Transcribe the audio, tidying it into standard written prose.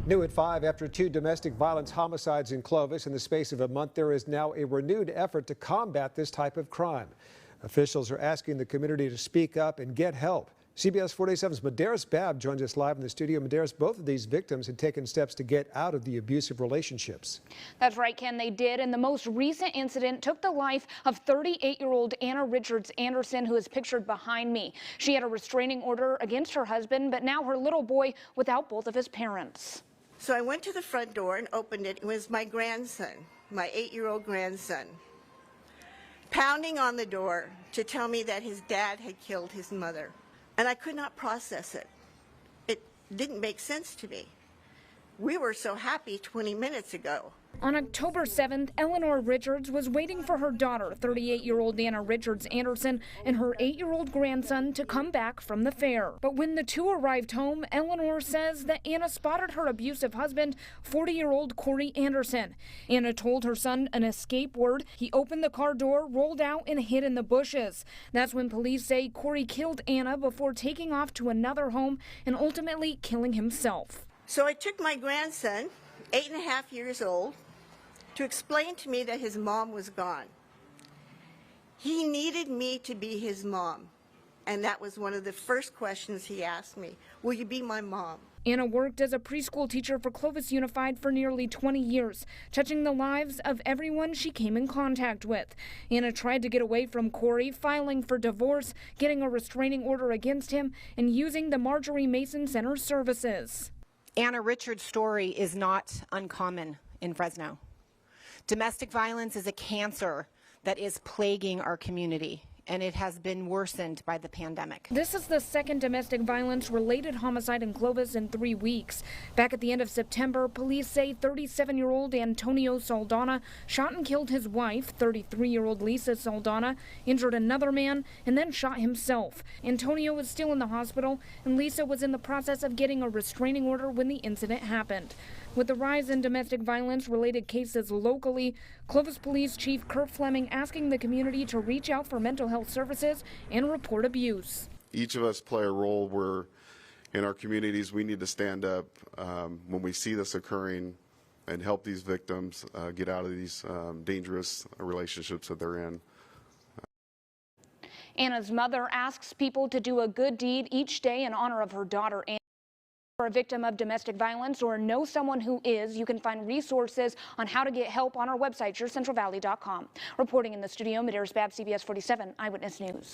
New at 5, after 2 domestic violence homicides in Clovis in the space of a month, there is now a renewed effort to combat this type of crime. Officials are asking the community to speak up and get help. CBS 47's Madaris Babb joins us live in the studio. Madaris, both of these victims had taken steps to get out of the abusive relationships. That's right, Ken, they did. And the most recent incident took the life of 38-year-old Anna Richards Anderson, who is pictured behind me. She had a restraining order against her husband, but now her little boy without both of his parents. So I went to the front door and opened it. It was my grandson, my 8-year-old grandson, pounding on the door to tell me that his dad had killed his mother. And I could not process it. It didn't make sense to me. We were so happy 20 minutes ago. On October 7th, Eleanor Richards was waiting for her daughter, 38-year-old Anna Richards Anderson, and her 8-year-old grandson to come back from the fair. But when the two arrived home, Eleanor says that Anna spotted her abusive husband, 40-year-old Corey Anderson. Anna told her son an escape word. He opened the car door, rolled out, and hid in the bushes. That's when police say Corey killed Anna before taking off to another home and ultimately killing himself. So I took my grandson, 8.5 years old, to explain to me that his mom was gone. He needed me to be his mom, and that was one of the first questions he asked me. Will you be my mom? Anna worked as a preschool teacher for Clovis Unified for nearly 20 years, touching the lives of everyone she came in contact with. Anna tried to get away from Corey, filing for divorce, getting a restraining order against him, and using the Marjorie Mason Center services. Anna Richards' story is not uncommon in Fresno. Domestic violence is a cancer that is plaguing our community, and it has been worsened by the pandemic. This is the second domestic violence-related homicide in Clovis in 3 weeks. Back at the end of September, police say 37-year-old Antonio Saldana shot and killed his wife, 33-year-old Lisa Saldana, injured another man, and then shot himself. Antonio is still in the hospital, and Lisa was in the process of getting a restraining order when the incident happened. With the rise in domestic violence-related cases locally, Clovis Police Chief Kurt Fleming asking the community to reach out for mental health services and report abuse. Each of us play a role where in our communities we need to stand up when we see this occurring and help these victims get out of these dangerous relationships that they're in. Anna's mother asks people to do a good deed each day in honor of her daughter, Anna. For a victim of domestic violence or know someone who is, you can find resources on how to get help on our website, yourcentralvalley.com. Reporting in the studio, Madaris Babb, CBS 47 Eyewitness News.